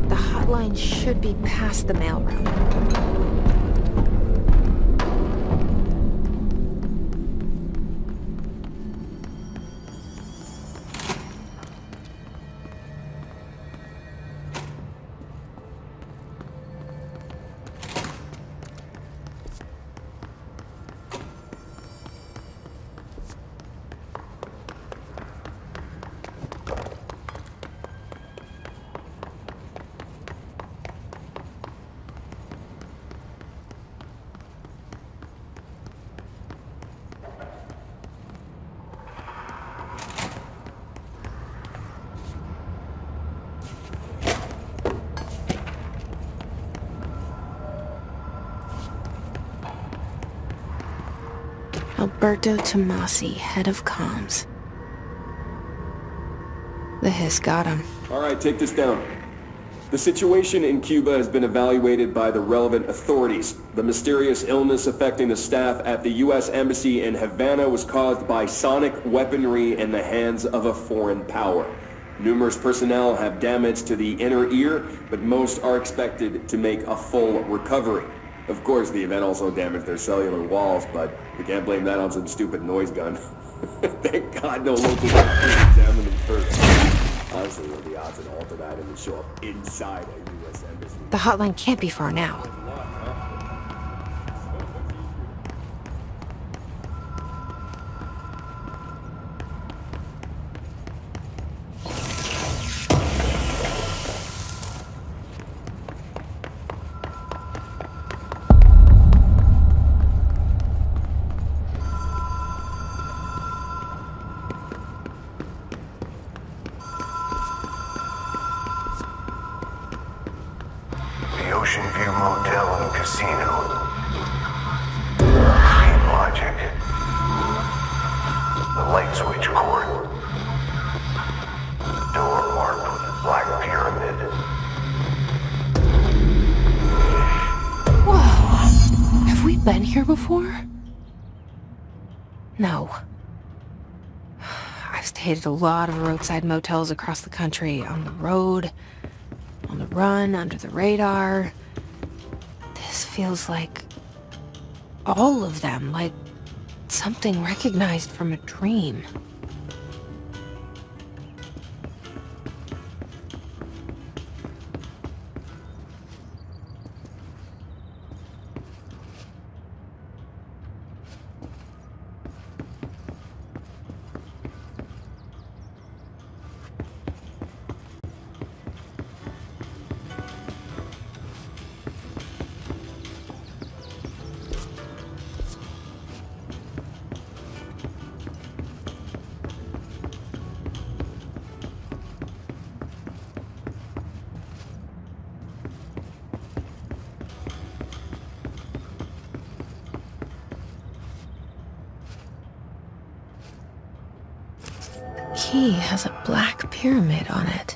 The hotline should be past the mailroom. Alberto Tomasi, head of comms. The hiss got him. All right, take this down. The situation in Cuba has been evaluated by the relevant authorities. The mysterious illness affecting the staff at the U.S. Embassy in Havana was caused by sonic weaponry in the hands of a foreign power. Numerous personnel have damage to the inner ear, but most are expected to make a full recovery. Of course, the event also damaged their cellular walls, but we can't blame that on some stupid noise gun. Thank God no local examined them first. Honestly, what are the odds an altered item would show up inside a U.S. embassy? The hotline can't be far now. Ocean View Motel and Casino. Dream logic. The light switch cord. Door marked with a black pyramid. Whoa! Have we been here before? No. I've stayed at a lot of roadside motels across the country, on the road, on the run, under the radar. This feels like all of them, like something recognized from a dream. Key has a black pyramid on it.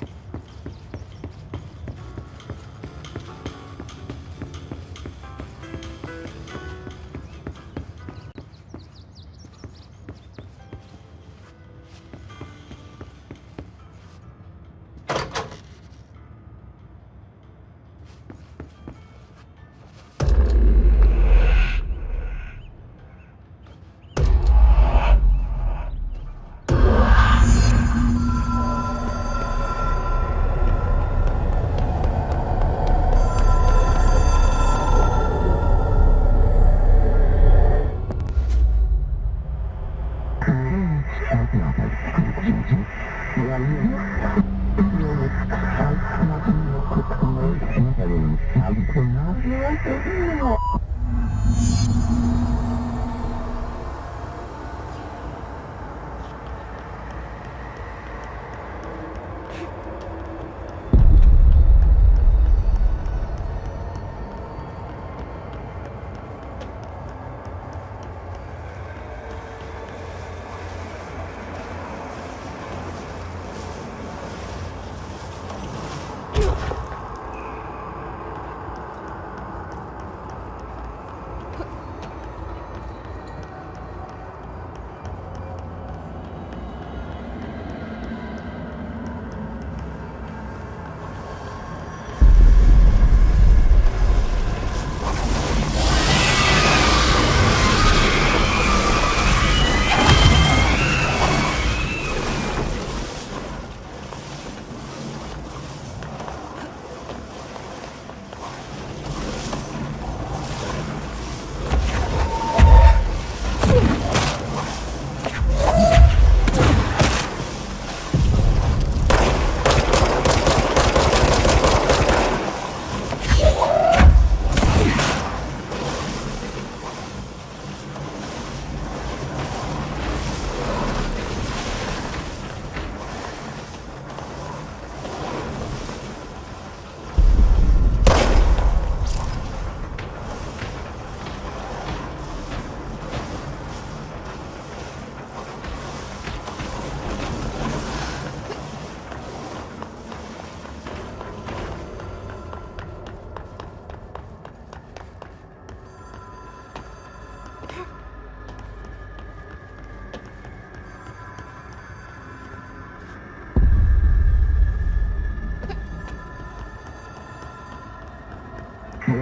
It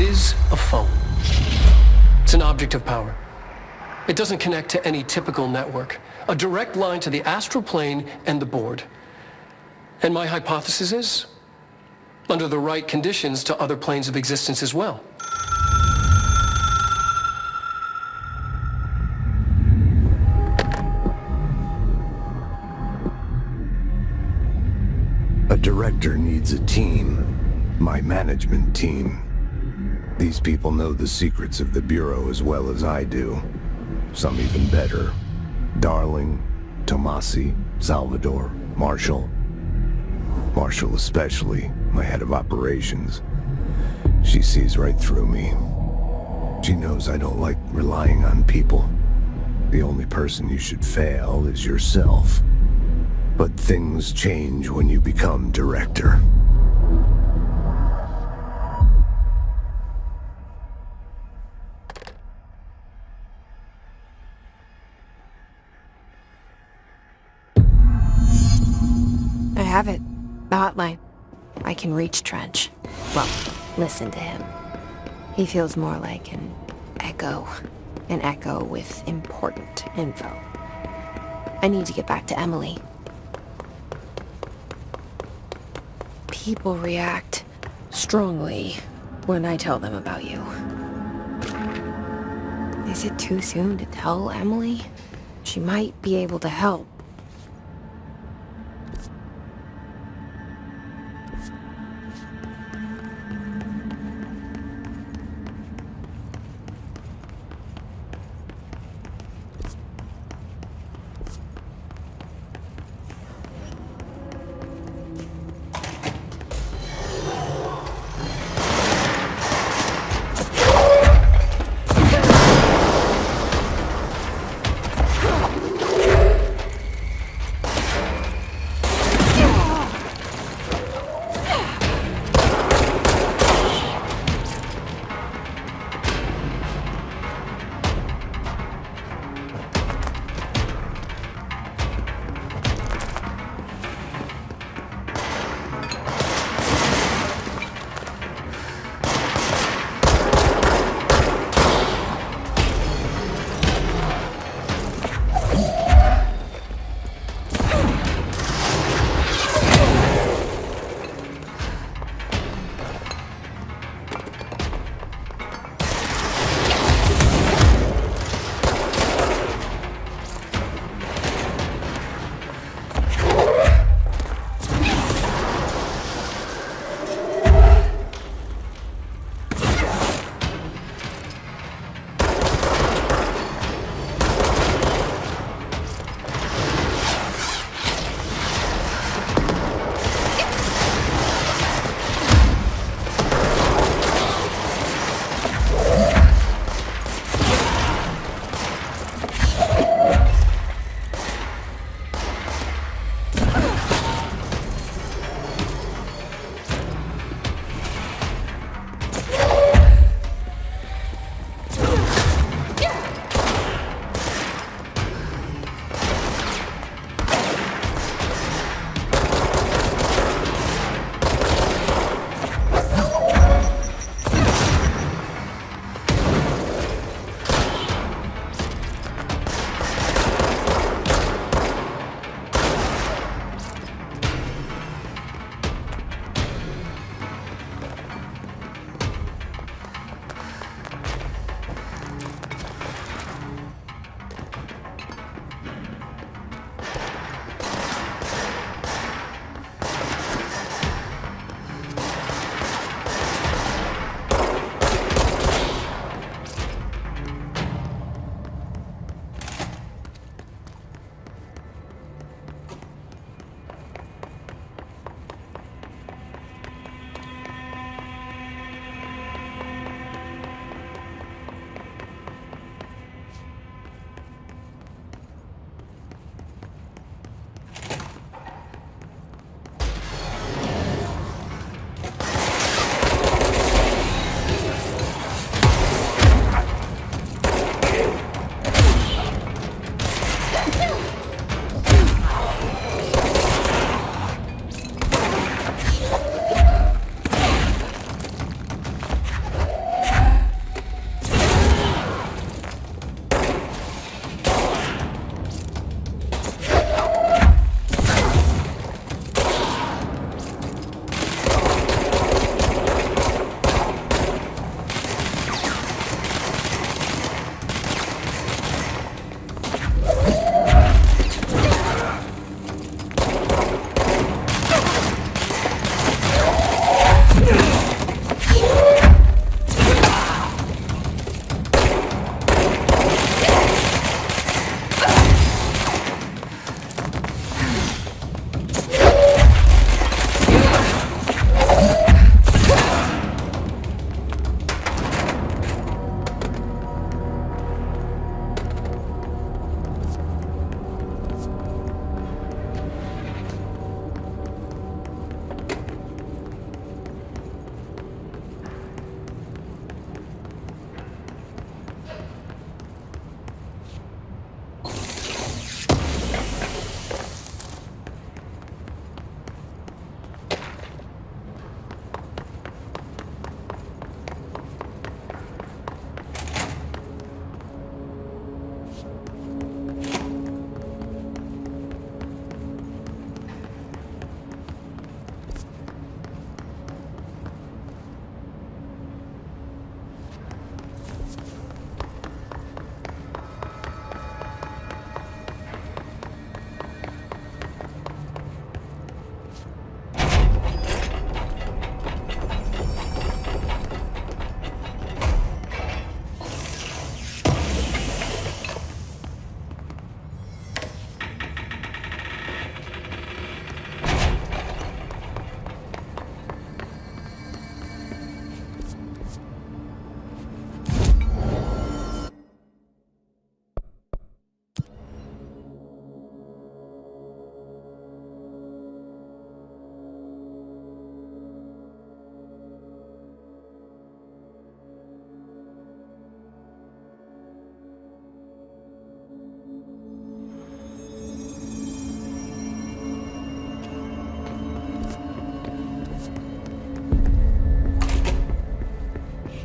is a phone. It's an object of power. It doesn't connect to any typical network. A direct line to the astral plane and the board. And my hypothesis is, under the right conditions, to other planes of existence as well. A director needs a team. My management team. These people know the secrets of the Bureau as well as I do. Some even better. Darling, Tomasi, Salvador, Marshall. Marshall especially, my head of operations. She sees right through me. She knows I don't like relying on people. The only person you should fail is yourself. But things change when you become director. I have it. The hotline. I can reach Trench. Well, listen to him. He feels more like an echo. An echo with important info. I need to get back to Emily. People react strongly when I tell them about you. Is it too soon to tell Emily? She might be able to help.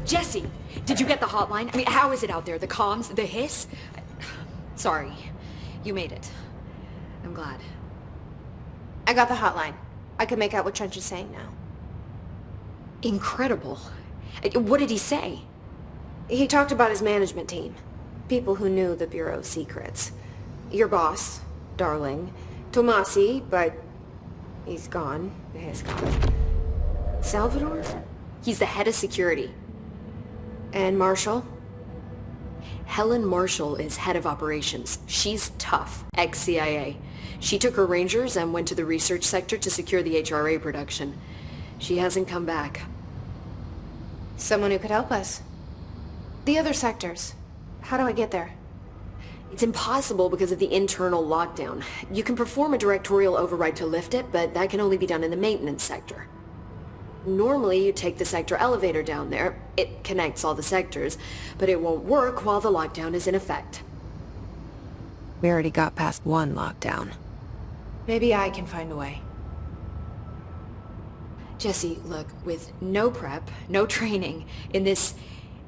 Jesse, did you get the hotline? I mean, how is it out there? The comms? The hiss? Sorry. You made it. I'm glad. I got the hotline. I can make out what Trench is saying now. Incredible. What did he say? He talked about his management team. People who knew the Bureau's secrets. Your boss, Darling. Tomasi, but he's gone. He's gone. Salvador? He's the head of security. And Marshall? Helen Marshall is head of operations. She's tough, ex-CIA. She took her Rangers and went to the research sector to secure the HRA production. She hasn't come back. Someone who could help us. The other sectors. How do I get there? It's impossible because of the internal lockdown. You can perform a directorial override to lift it, but that can only be done in the maintenance sector. Normally, you take the sector elevator down there. It connects all the sectors, but it won't work while the lockdown is in effect. We already got past one lockdown. Maybe I can find a way. Jesse, look, with no prep, no training, in this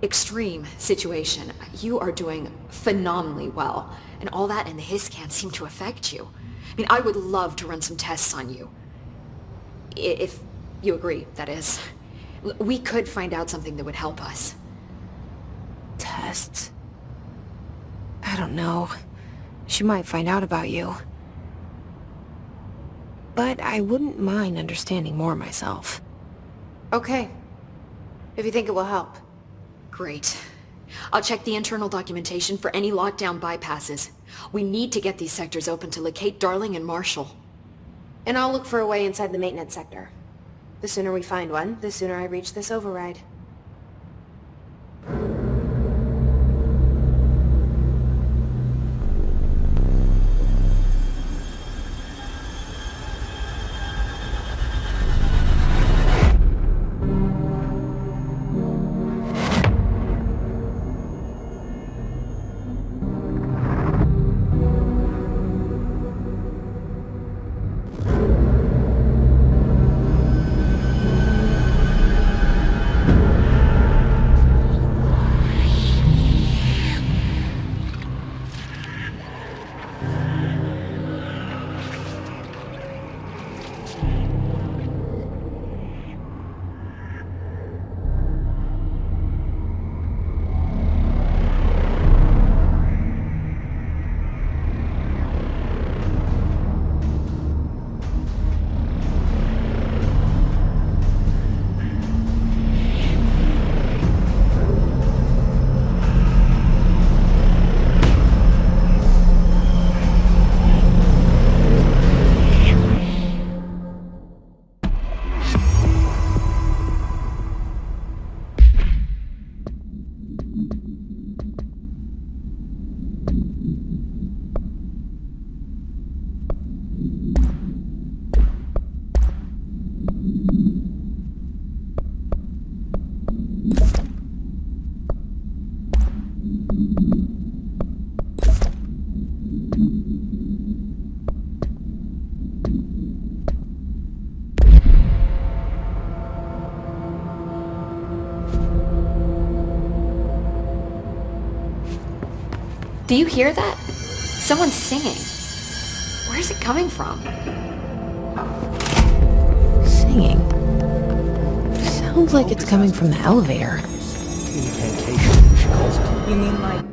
extreme situation, you are doing phenomenally well. And all that and the hiss can't seem to affect you. I mean, I would love to run some tests on you. If you agree, that is. We could find out something that would help us. Tests? I don't know. She might find out about you. But I wouldn't mind understanding more myself. Okay. If you think it will help. Great. I'll check the internal documentation for any lockdown bypasses. We need to get these sectors open to locate Darling and Marshall. And I'll look for a way inside the maintenance sector. The sooner we find one, the sooner I reach this override. Do you hear that? Someone's singing. Where's it coming from? Singing? Sounds like it's coming from the elevator. Incantation, she calls it. You mean like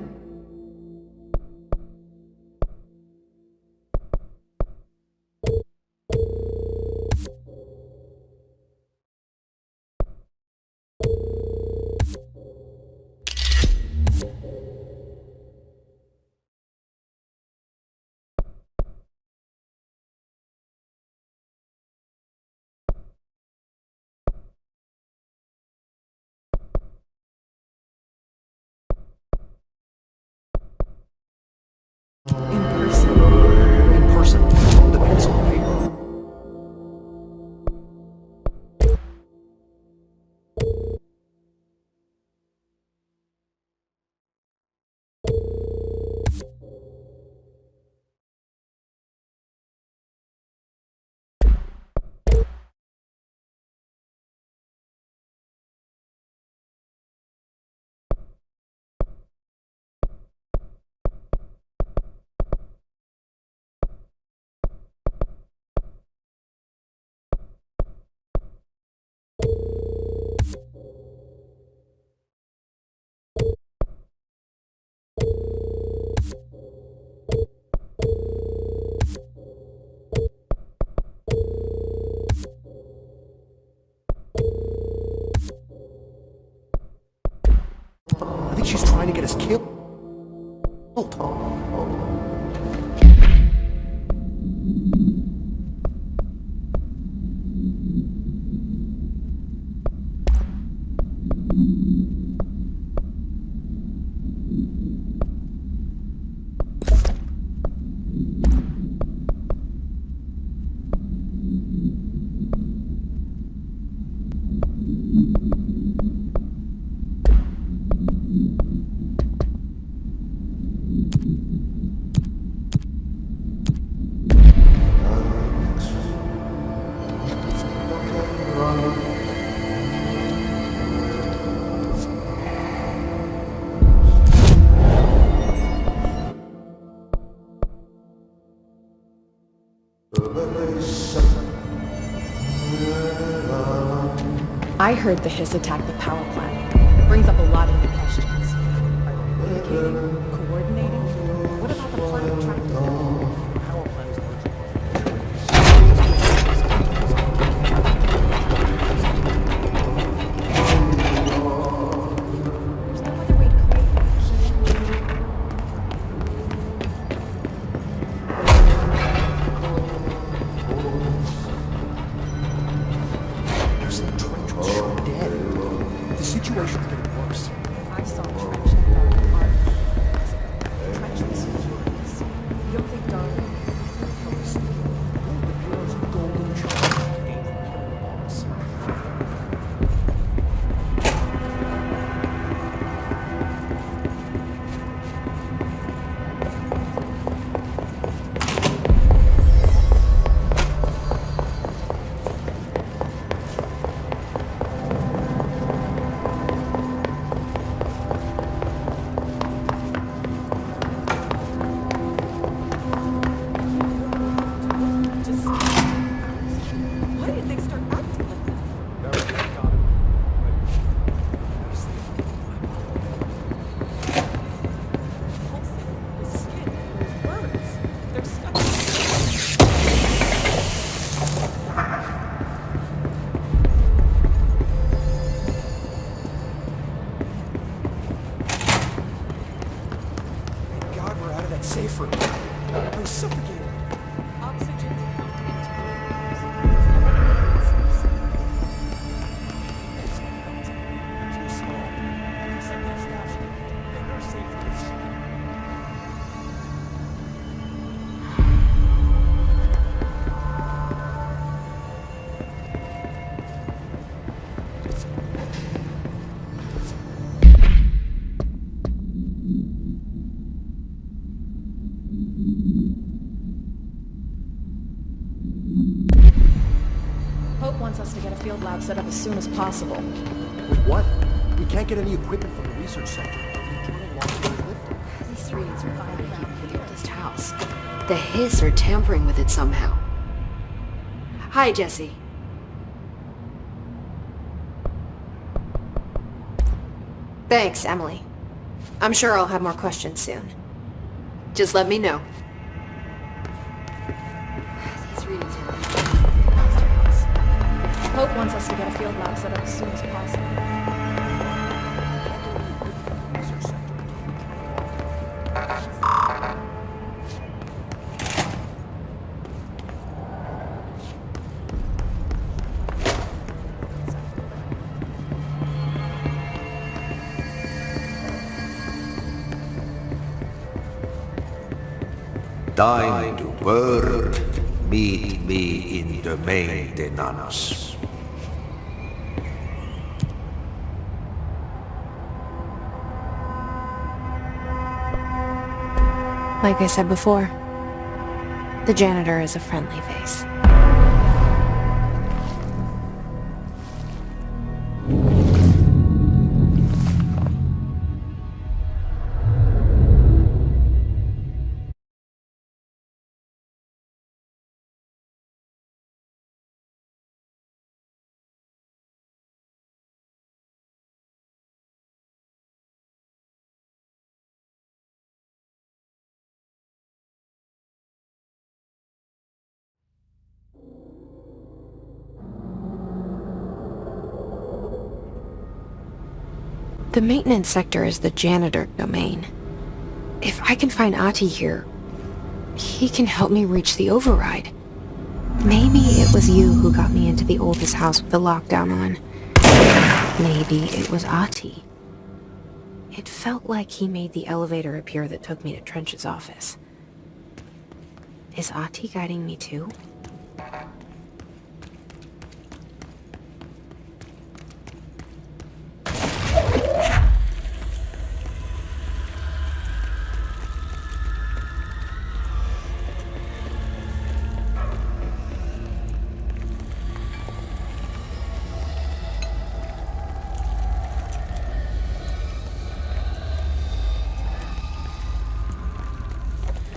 I heard the hiss attack the power plant. Brings up a lot of new questions. Communicating? Coordinating? What about the planet tracked to them? Power plant is largely There's no other way to create There's a trench with Sean dead. The situation's getting worse. I saw a trench in Darwin Park. Trench was furious. You don't think Darwin? The Bureau's golden child aimed for killing bombs. Why did they start acting like that? The skin, those words, they're stuck. Thank God we're out of that safe room. I'm suffocating. Oxygen's pumped into the lungs. Too small. Except that's national. And our safety is... Hope wants us to get a field lab set up as soon as possible. With what? We can't get any equipment from the research center. These readings are finally for the oldest house. The hiss are tampering with it somehow. Hi, Jesse. Thanks, Emily. I'm sure I'll have more questions soon. Just let me know. These readings are for the oldest house. Hope wants us to get a field lab set up as soon as possible. Time to work. Meet me in the maintenance. Like I said before, the janitor is a friendly face. The maintenance sector is the janitor domain. If I can find Ati here, he can help me reach the override. Maybe it was you who got me into the oldest house with the lockdown on. Maybe it was Ati. It felt like he made the elevator appear that took me to Trench's office. Is Ati guiding me too?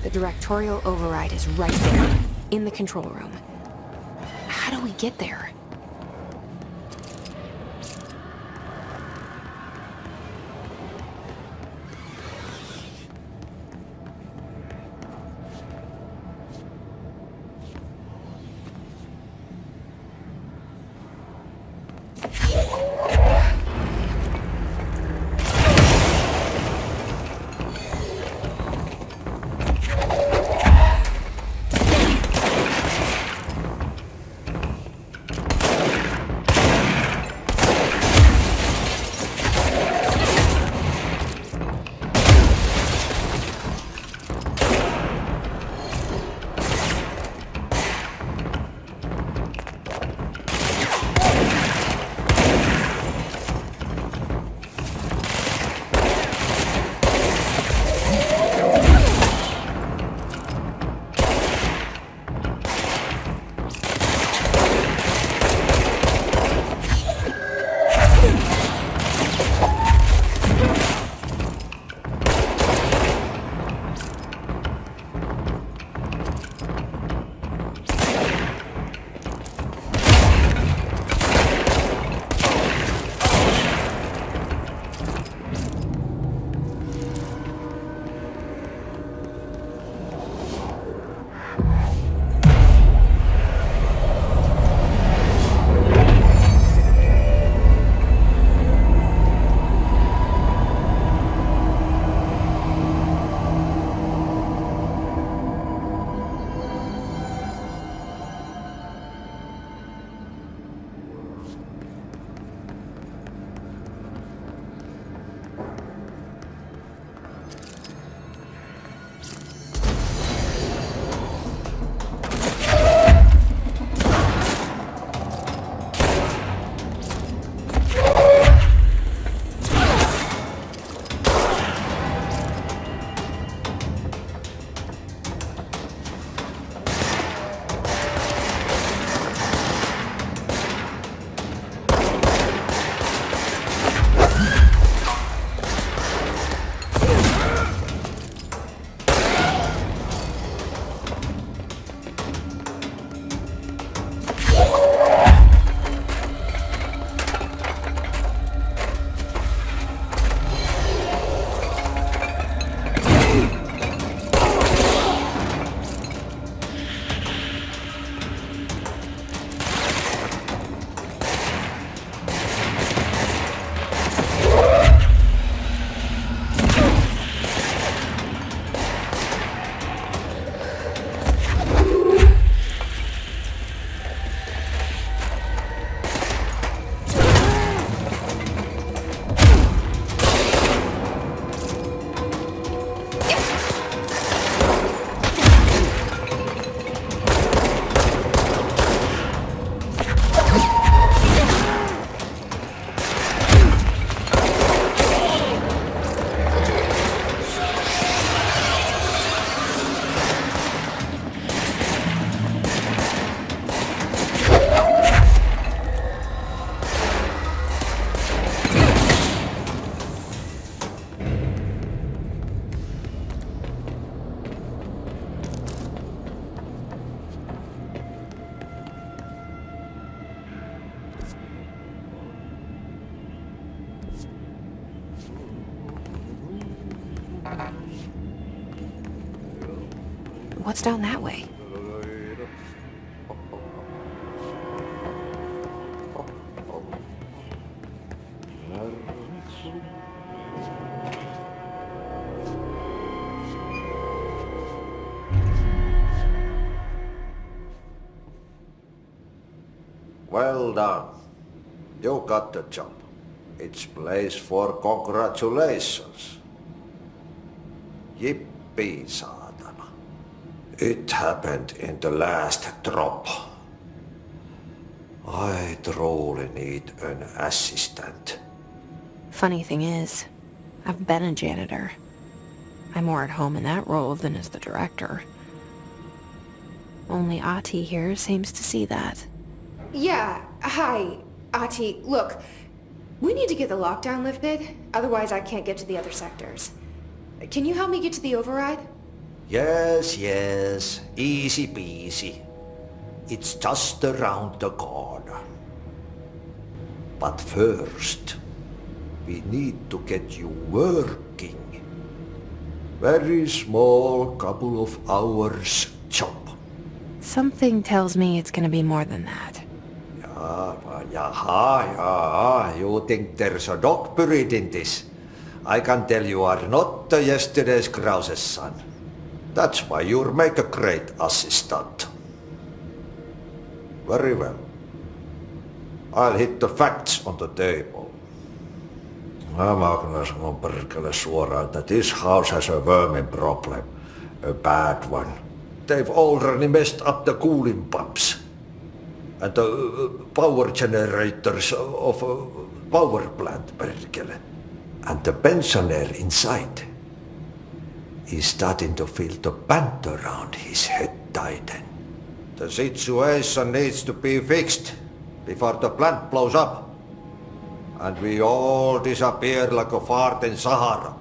The directorial override is right there, in the control room. How do we get there? What's down that way? Well done. You got the job. It's place for congratulations. Yippee, saatana. It happened in the last drop. I truly need an assistant. Funny thing is, I've been a janitor. I'm more at home in that role than as the director. Only Ahti here seems to see that. Yeah, hi, Ahti. Look, we need to get the lockdown lifted, otherwise I can't get to the other sectors. Can you help me get to the override? Yes, easy peasy. It's just around the corner. But first, we need to get you working. Very small, couple of hours job. Something tells me it's gonna be more than that. Yeah, you think there's a dog buried in this? I can tell you are not yesterday's Krause's son. That's why you'll make a great assistant. Very well. I'll hit the facts on the table. Mä kyllä sanon perkele suoraan, että this house has a vermin problem. A bad one. They've already messed up the cooling pumps. And the power generators of a power plant, perkele. And the pensioner inside is starting to feel the band around his head tighten. The situation needs to be fixed before the plant blows up. And we all disappear like a fart in Sahara.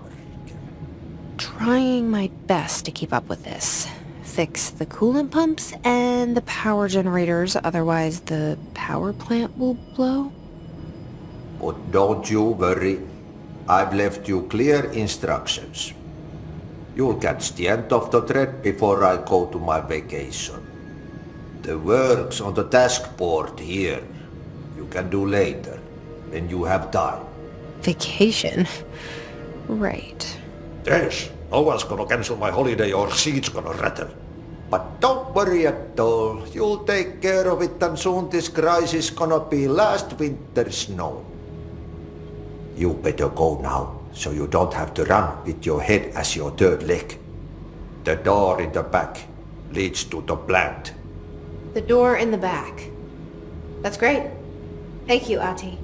Trying my best to keep up with this. Fix the coolant pumps and the power generators, otherwise the power plant will blow. But don't you worry. I've left you clear instructions. You'll catch the end of the thread before I go to my vacation. The work's on the task board here. You can do later, when you have time. Vacation? Right. Yes, no one's gonna cancel my holiday or seat's gonna rattle. But don't worry at all. You'll take care of it and soon this crisis gonna be last winter's snow. You better go now, so you don't have to run with your head as your third leg. The door in the back leads to the plant. The door in the back. That's great. Thank you, Ati.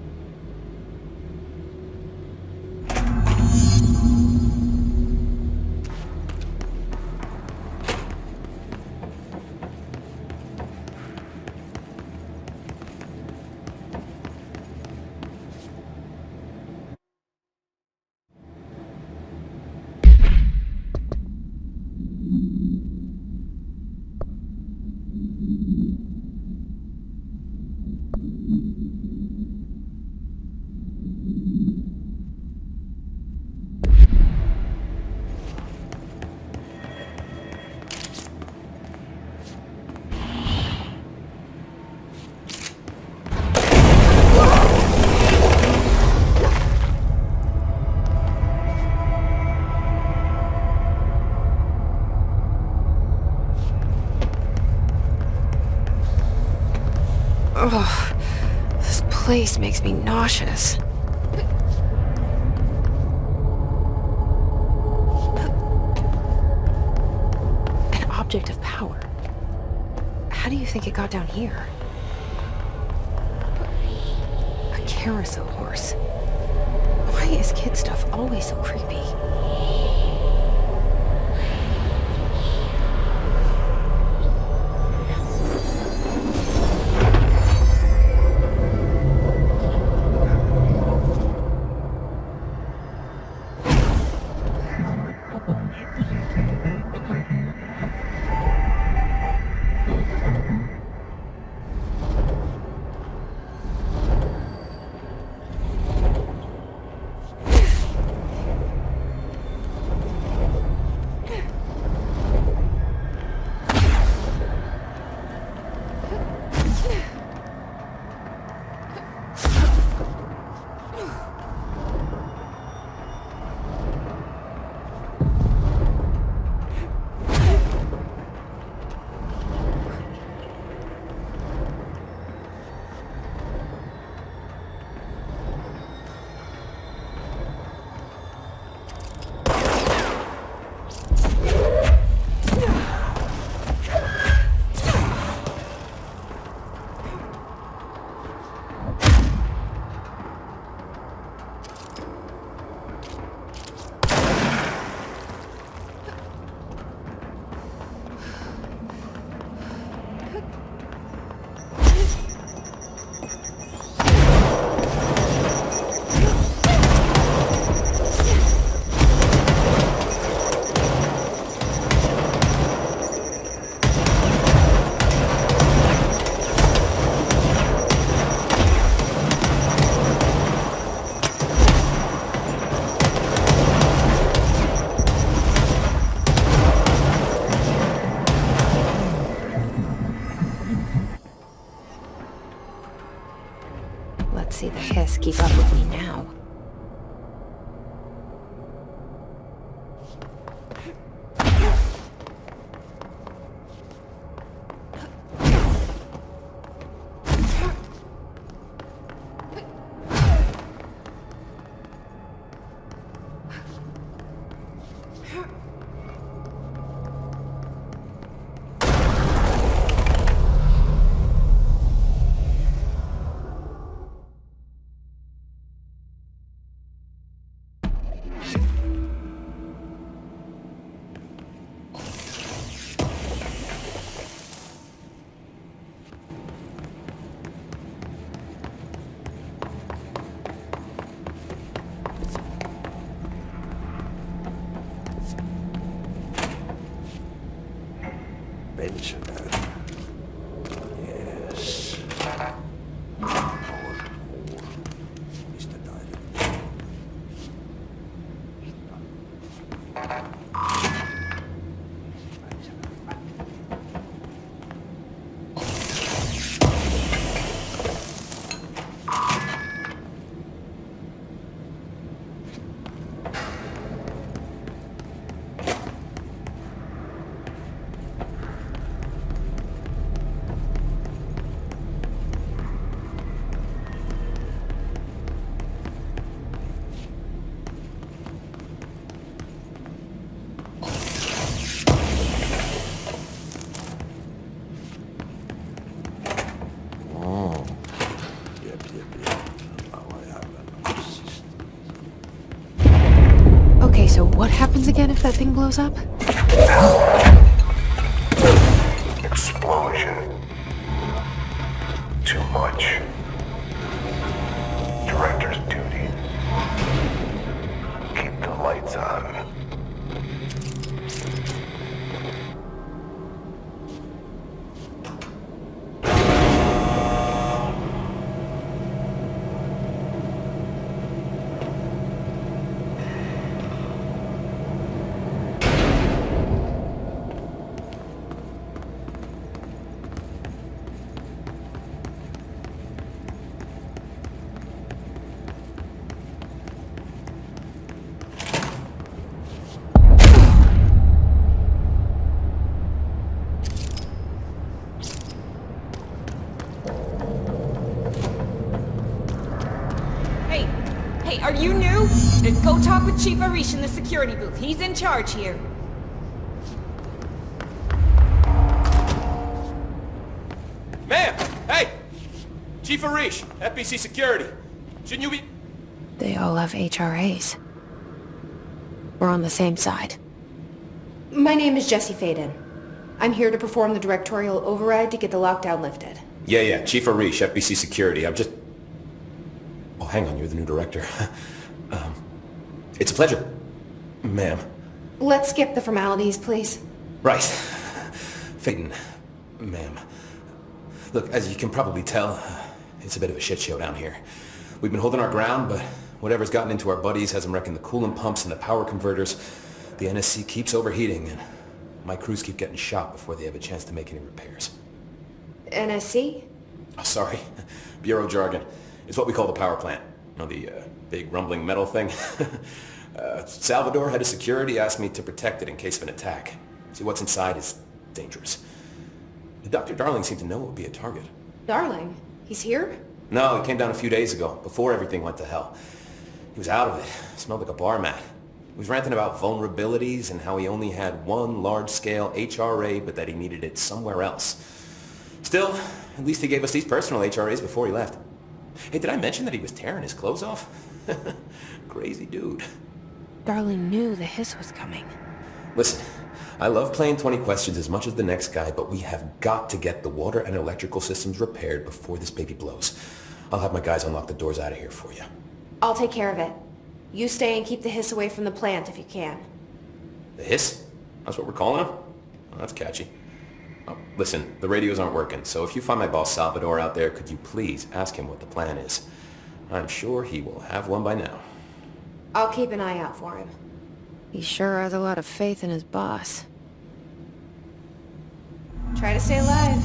Ugh, this place makes me nauseous. An object of power. How do you think it got down here? A carousel horse. Why is kid stuff always so creepy? hiss keep up with me now? Pensioner. Yes. Mistä taidot? Okay, so what happens again if that thing blows up? Explosion. Too much. Director's duty. Keep the lights on. Hey, are you new? Go talk with Chief Arish in the security booth. He's in charge here. Ma'am! Hey! Chief Arish, FBC Security. Shouldn't you be... They all have HRAs. We're on the same side. My name is Jesse Faden. I'm here to perform the directorial override to get the lockdown lifted. Yeah, Chief Arish, FBC Security. I'm just... Oh, hang on, you're the new director. It's a pleasure, ma'am. Let's skip the formalities, please. Right. Faden, ma'am. Look, as you can probably tell, it's a bit of a shit show down here. We've been holding our ground, but whatever's gotten into our buddies has them wrecking the coolant pumps and the power converters. The NSC keeps overheating, and my crews keep getting shot before they have a chance to make any repairs. NSC? Oh, sorry. Bureau jargon. It's what we call the power plant. You know, the big rumbling metal thing? Salvador, head of security, asked me to protect it in case of an attack. See, what's inside is dangerous. Dr. Darling seemed to know it would be a target. Darling? He's here? No, he came down a few days ago, before everything went to hell. He was out of it. Smelled like a bar mat. He was ranting about vulnerabilities and how he only had one large-scale HRA, but that he needed it somewhere else. Still, at least he gave us these personal HRAs before he left. Hey, did I mention that he was tearing his clothes off? Crazy dude. Darling knew the hiss was coming. Listen, I love playing 20 questions as much as the next guy, but we have got to get the water and electrical systems repaired before this baby blows. I'll have my guys unlock the doors out of here for you. I'll take care of it. You stay and keep the hiss away from the plant if you can. The hiss? That's what we're calling him? Oh, that's catchy. Oh, listen, the radios aren't working, so if you find my boss Salvador out there, could you please ask him what the plan is? I'm sure he will have one by now. I'll keep an eye out for him. He sure has a lot of faith in his boss. Try to stay alive.